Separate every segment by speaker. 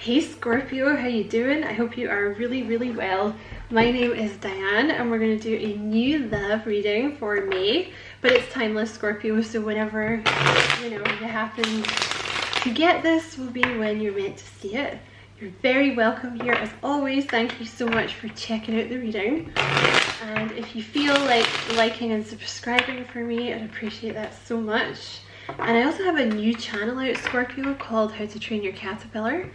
Speaker 1: Hey Scorpio, how you doing? I hope you are really well. My name is Diane and we're going to do a new love reading for May, but it's timeless Scorpio, so whenever you happen to get this will be when you're meant to see it. You're very welcome here as always. Thank you so much for checking out the reading, and if you feel like liking and subscribing for me, I'd appreciate that so much. And I also have a new channel out, Scorpio, called How to Train Your Caterpillar,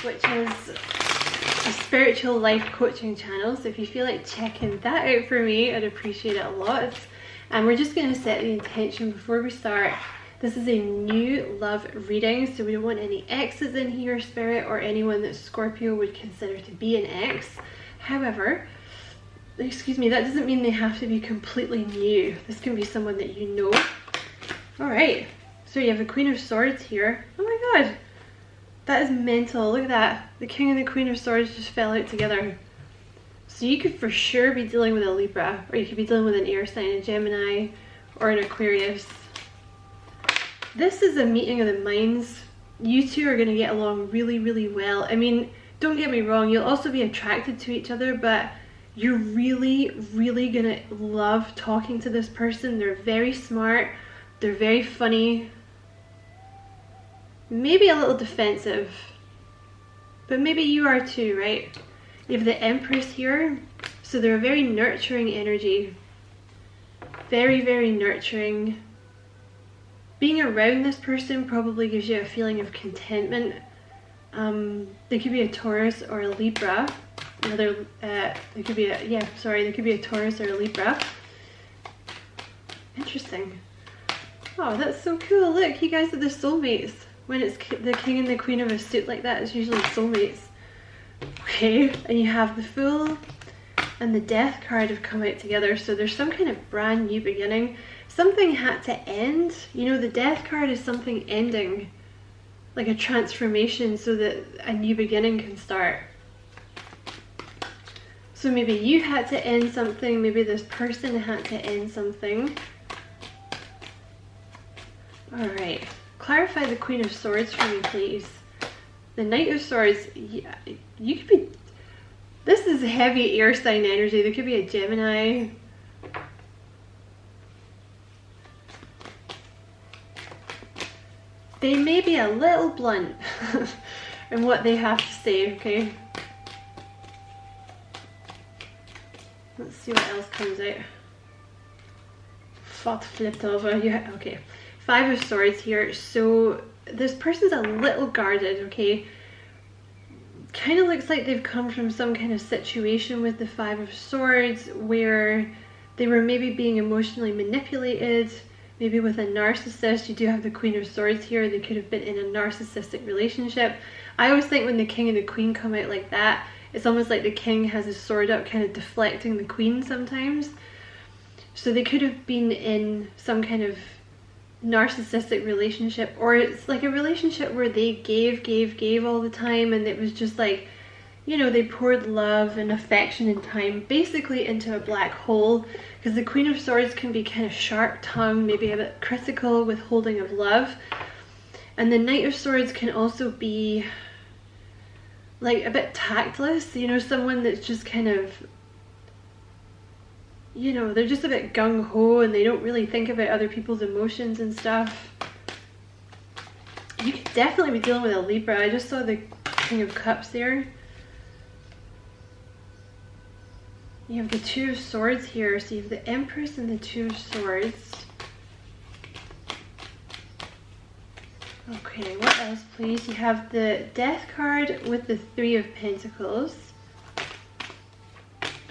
Speaker 1: which is a spiritual life coaching channel. So if you feel like checking that out for me, I'd appreciate it a lot. And we're just going to set the intention before we start. This is a new love reading, so we don't want any exes in here, Spirit, or anyone that Scorpio would consider to be an ex. However, excuse me, that doesn't mean they have to be completely new. This can be someone that you know. Alright, so you have the Queen of Swords here. Oh my god, that is mental. Look at that. The King and the Queen of Swords just fell out together. So you could for sure be dealing with a Libra, or you could be dealing with an air sign, a Gemini, or an Aquarius. This is a meeting of the minds. You two are going to get along really well. I mean, don't get me wrong, you'll also be attracted to each other, but you're really going to love talking to this person. They're very smart. They're very funny, maybe a little defensive, but maybe you are too, right? You have the Empress here, so they're a very nurturing energy, very nurturing. Being around this person probably gives you a feeling of contentment. They could be a Taurus or a Libra. They could be a Taurus or a Libra. Interesting. Oh, that's so cool. Look, you guys are the soulmates. When it's the King and the Queen of a suit like that, it's usually soulmates. Okay, and you have the Fool and the Death card have come out together, so there's some kind of brand new beginning. Something had to end. You know, the Death card is something ending, like a transformation, so that a new beginning can start. So maybe you had to end something, maybe this person had to end something. Alright, clarify the Queen of Swords for me, please. The Knight of Swords, yeah, you could be... This is heavy air sign energy. There could be a Gemini. They may be a little blunt in what they have to say, okay? Let's see what else comes out. Flipped over. Yeah, okay. Five of Swords here, so this person's a little guarded, okay? Kind of looks like they've come from some kind of situation with the Five of Swords where they were maybe being emotionally manipulated, maybe with a narcissist. You do have the Queen of Swords here. They could have been in a narcissistic relationship. I always think when the King and the Queen come out like that, it's almost like the King has his sword up, kind of deflecting the Queen sometimes. So they could have been in some kind of narcissistic relationship, or it's like a relationship where they gave all the time, and it was just like, you know, they poured love and affection and time basically into a black hole, because the Queen of Swords can be kind of sharp-tongued, maybe a bit critical, withholding of love, and the Knight of Swords can also be like a bit tactless, you know, someone that's just kind of, you know, they're just a bit gung-ho and they don't really think about other people's emotions and stuff. You could definitely be dealing with a Libra. I just saw the King of Cups there. You have the Two of Swords here, so you have the Empress and the Two of Swords. Okay, what else please? You have the Death card with the Three of Pentacles.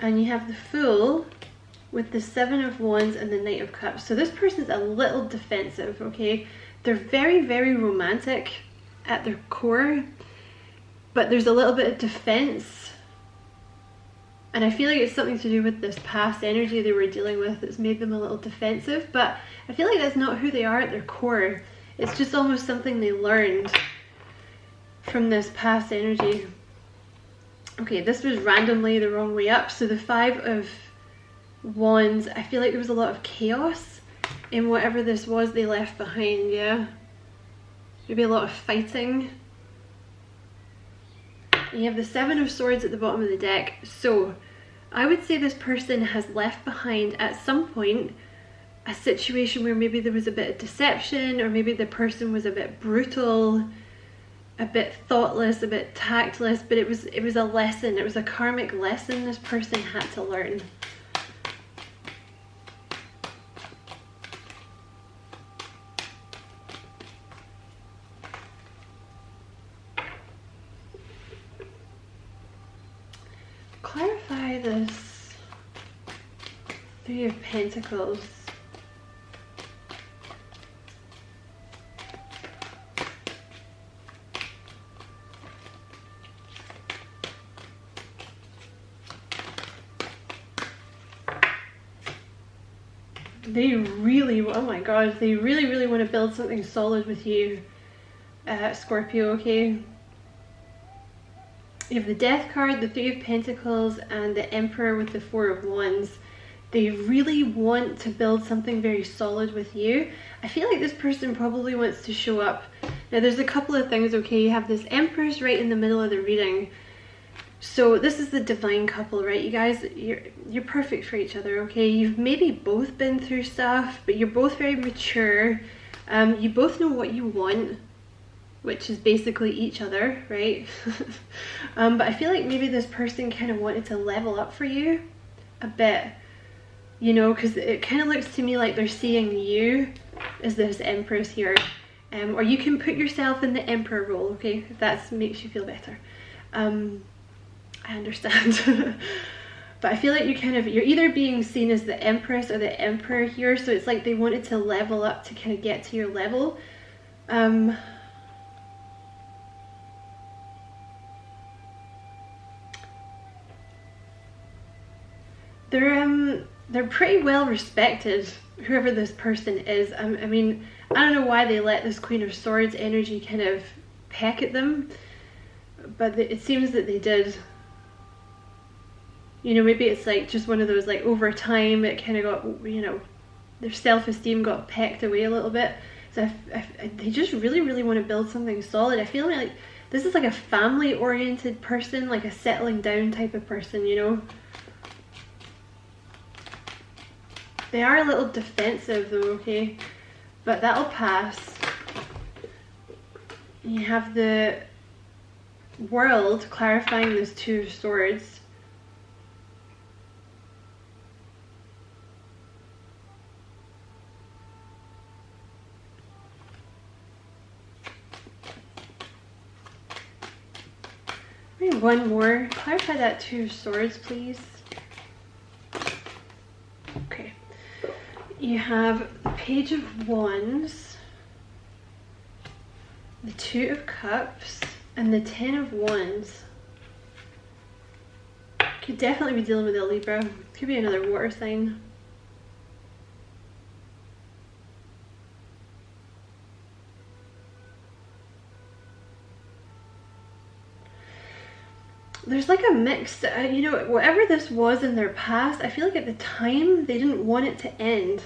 Speaker 1: And you have the Fool with the Seven of Wands and the Knight of Cups. So this person's a little defensive, okay? They're very romantic at their core, but there's a little bit of defense. And I feel like it's something to do with this past energy they were dealing with that's made them a little defensive, but I feel like that's not who they are at their core. It's just almost something they learned from this past energy. Okay, this was randomly the wrong way up. So the Five of Wands, I feel like there was a lot of chaos in whatever this was they left behind, yeah? Maybe a lot of fighting. You have the Seven of Swords at the bottom of the deck. So I would say this person has left behind at some point a situation where maybe there was a bit of deception, or maybe the person was a bit brutal, a bit thoughtless, a bit tactless, but it was a lesson. It was a karmic lesson this person had to learn. Clarify this Three of Pentacles. They really, oh my god, they really want to build something solid with you, Scorpio, okay? You have the Death card, the Three of Pentacles, and the Emperor with the Four of Wands. They really want to build something very solid with you. I feel like this person probably wants to show up. Now there's a couple of things, okay? You have this Empress right in the middle of the reading. So this is the divine couple, right? You guys, you're perfect for each other, okay? You've maybe both been through stuff, but you're both very mature. You both know what you want, which is basically each other, right? But I feel like maybe this person kind of wanted to level up for you a bit, you know, because it kind of looks to me like they're seeing you as this Empress here. Or you can put yourself in the Emperor role, okay, if that makes you feel better. I understand. But I feel like you're either being seen as the Empress or the Emperor here, so it's like they wanted to level up to kind of get to your level. They're pretty well respected, whoever this person is. I mean, I don't know why they let this Queen of Swords energy kind of peck at them, but it seems that they did. You know, maybe it's like just one of those, like, over time it kind of got, you know, their self-esteem got pecked away a little bit. So they just really want to build something solid. I feel like this is like a family-oriented person, like a settling down type of person, you know. They are a little defensive though, okay, but that'll pass. You have the World clarifying this Two of Swords. Maybe one more. Clarify that Two of Swords, please. Okay. You have the Page of Wands, the Two of Cups, and the Ten of Wands. Could definitely be dealing with a Libra. Could be another water sign. There's like a mix, you know, whatever this was in their past, I feel like at the time they didn't want it to end.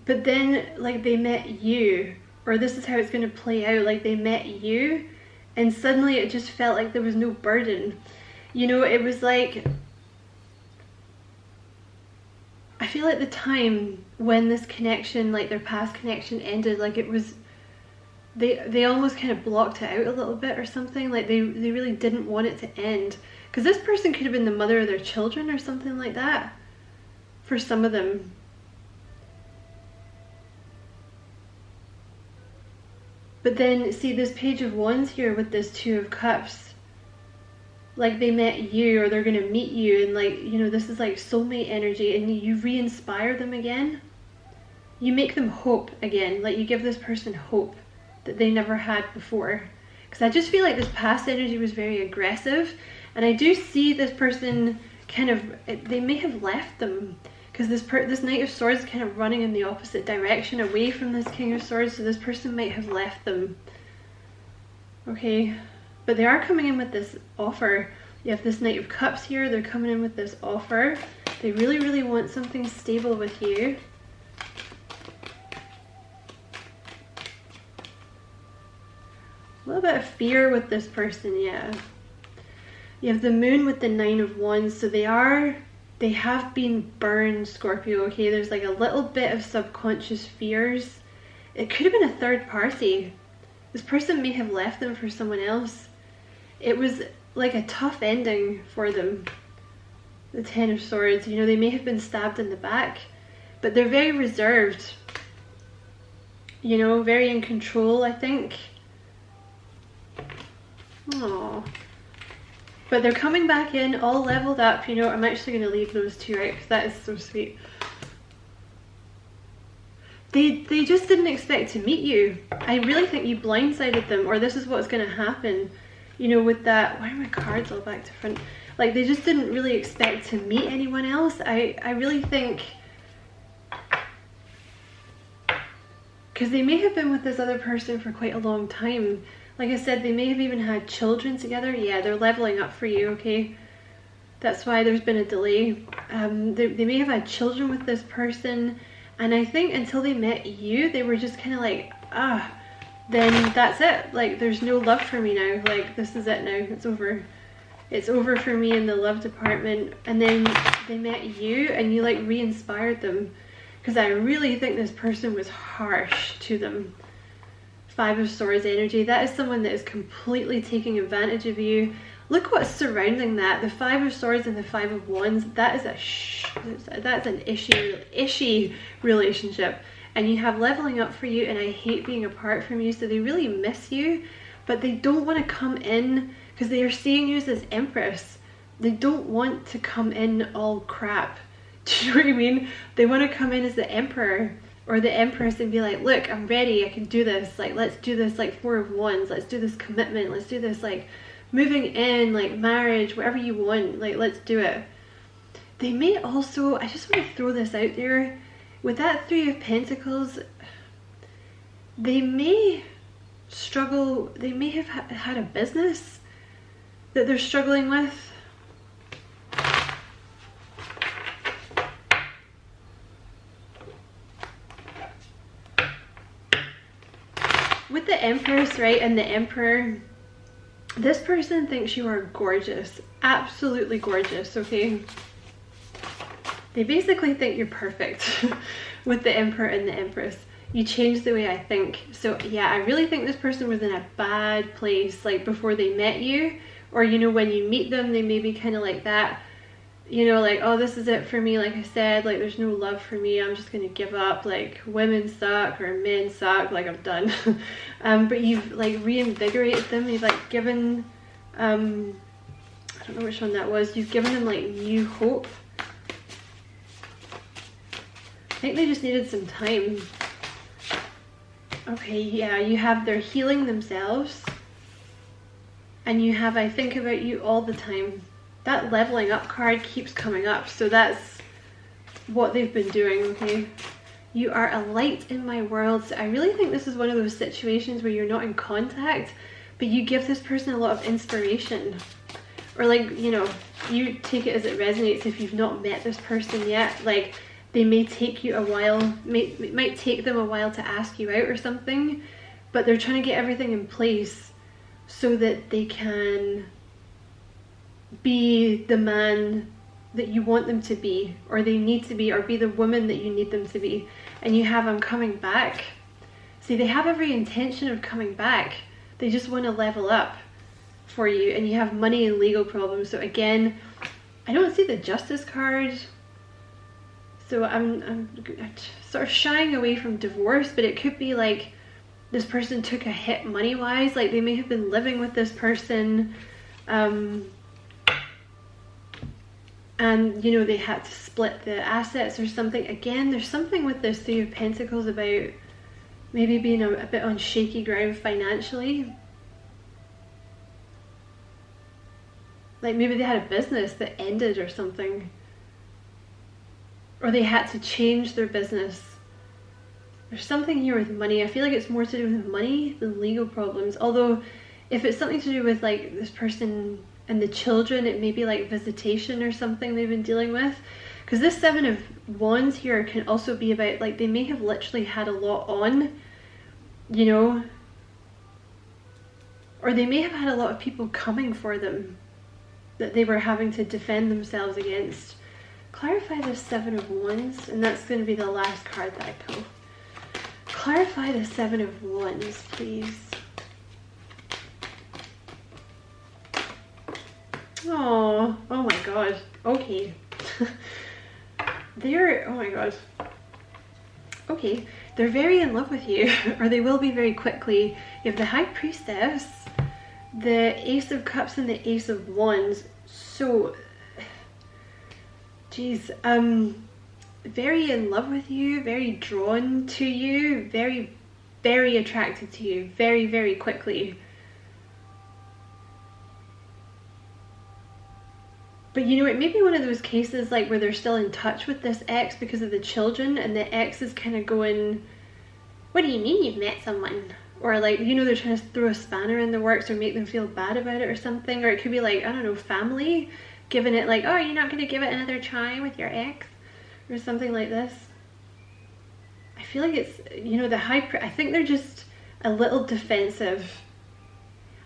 Speaker 1: But then, like, they met you, or this is how it's going to play out, like they met you, and suddenly it just felt like there was no burden. You know, it was like, I feel at the time when this connection, like their past connection ended, like it was, they almost kind of blocked it out a little bit or something. Like they really didn't want it to end, because this person could have been the mother of their children or something like that for some of them. But then see this Page of Wands here with this Two of Cups, like they met you, or they're gonna meet you, and like, you know, this is like soulmate energy, and you re-inspire them again. You make them hope again, like you give this person hope that they never had before. Because I just feel like this past energy was very aggressive, and I do see this person kind of, they may have left them, because this Knight of Swords is kind of running in the opposite direction away from this King of Swords, so this person might have left them. Okay, but they are coming in with this offer. You have this Knight of Cups here, they're coming in with this offer. They really want something stable with you. A little bit of fear with this person, yeah. You have the moon with the 9 of Wands, so they have been burned, Scorpio, okay? There's like a little bit of subconscious fears. It could have been a third party. This person may have left them for someone else. It was like a tough ending for them. The 10 of Swords, you know, they may have been stabbed in the back, but they're very reserved. You know, very in control, I think. Aww. But they're coming back in all leveled up. You know, I'm actually going to leave those two out because that is so sweet. They just didn't expect to meet you. I really think you blindsided them, or this is what's going to happen. You know, with that, why are my cards all back to front? Like, they just didn't really expect to meet anyone else. I really think, because they may have been with this other person for quite a long time. Like I said, they may have even had children together. Yeah, they're leveling up for you, okay? That's why there's been a delay. They may have had children with this person, and I think until they met you, they were just kind of like, then that's it. Like, there's no love for me now. Like, this is it now. It's over. It's over for me in the love department. And then they met you, and you like re-inspired them. Because I really think this person was harsh to them. 5 of Swords energy. That is someone that is completely taking advantage of you. Look what's surrounding that. The 5 of Swords and the 5 of Wands. That is that's an ishy relationship. And you have leveling up for you, and I hate being apart from you. So they really miss you, but they don't want to come in because they are seeing you as this Empress. They don't want to come in all crap. Do you know what I mean? They want to come in as the Emperor or the Empress and be like, look, I'm ready, I can do this, like, let's do this, like 4 of Wands, let's do this commitment, let's do this, like, moving in, like, marriage, whatever you want, like, let's do it. They may also, I just want to throw this out there, with that 3 of Pentacles, they may struggle, they may have had a business that they're struggling with. With the Empress, right, and the Emperor, this person thinks you are gorgeous, absolutely gorgeous, okay? They basically think you're perfect with the Emperor and the Empress. You changed the way I think. So yeah, I really think this person was in a bad place, like before they met you, or you know, when you meet them, they may be kind of like that. You know, like, oh, this is it for me, like I said, like, there's no love for me, I'm just gonna give up, like, women suck, or men suck, like, I'm done. But you've, like, reinvigorated them, you've, like, given, I don't know which one that was, you've given them, like, new hope. I think they just needed some time. Okay, yeah, you have, they're healing themselves, and you have, I think about you all the time. That leveling up card keeps coming up, so that's what they've been doing, okay? You are a light in my world. So I really think this is one of those situations where you're not in contact, but you give this person a lot of inspiration. Or like, you know, you take it as it resonates if you've not met this person yet. Like, they may take you a while, it might take them a while to ask you out or something, but they're trying to get everything in place so that they can be the man that you want them to be, or they need to be, or be the woman that you need them to be. And you have them coming back. See, they have every intention of coming back. They just want to level up for you. And you have money and legal problems. So again, I don't see the Justice card. So I'm sort of shying away from divorce, but it could be like this person took a hit money-wise. Like, they may have been living with this person, and you know, they had to split the assets or something. Again, there's something with this 3 of Pentacles about maybe being a bit on shaky ground financially. Like, maybe they had a business that ended or something, or they had to change their business. There's something here with money. I feel like it's more to do with money than legal problems, although if it's something to do with like this person and the children, it may be like visitation or something they've been dealing with. Because this 7 of Wands here can also be about, like, they may have literally had a lot on, you know. or they may have had a lot of people coming for them that they were having to defend themselves against. Clarify the Seven of Wands, and that's going to be the last card that I pull. Clarify the Seven of Wands, please. Oh my god. Okay. They're, oh my god. Okay, they're very in love with you, or they will be very quickly. You have the High Priestess, the Ace of Cups, and the Ace of Wands. So, geez, very in love with you, very drawn to you, very, very attracted to you, very, very quickly. But you know, it may be one of those cases like where they're still in touch with this ex because of the children, and the ex is kind of going, what do you mean you've met someone? Or like, you know, they're trying to throw a spanner in the works or make them feel bad about it or something. Or it could be like, I don't know, family giving it like, oh, you're not going to give it another try with your ex or something like this. I feel like it's, you know, I think they're just a little defensive.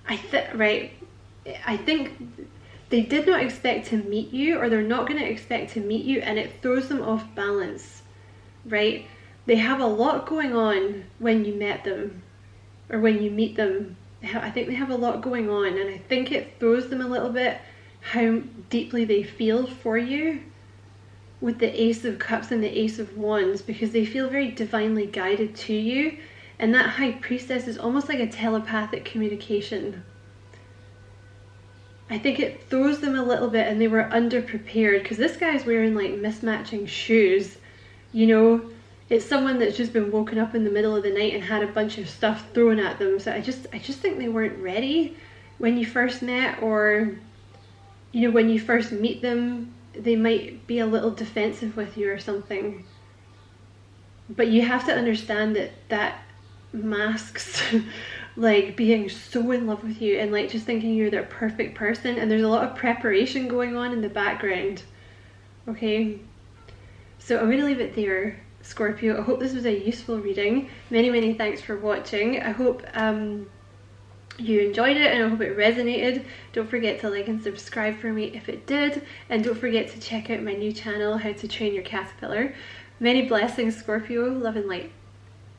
Speaker 1: I think they did not expect to meet you, or they're not going to expect to meet you, and it throws them off balance, right? They have a lot going on when you met them, or when you meet them. I think they have a lot going on, and I think it throws them a little bit how deeply they feel for you with the Ace of Cups and the Ace of Wands, because they feel very divinely guided to you, and that High Priestess is almost like a telepathic communication. I think it throws them a little bit, and they were underprepared because this guy's wearing like mismatching shoes. You know, it's someone that's just been woken up in the middle of the night and had a bunch of stuff thrown at them. So I just think they weren't ready when you first met, or, you know, when you first meet them, they might be a little defensive with you or something. But you have to understand that that masks like being so in love with you and like just thinking you're their perfect person, and there's a lot of preparation going on in the background. Okay, so I'm going to leave it there, Scorpio. I hope this was a useful reading. Many thanks for watching. I hope you enjoyed it, and I hope it resonated. Don't forget to like and subscribe for me if it did, and don't forget to check out my new channel, How to Train Your Caterpillar. Many blessings, Scorpio. Love and light.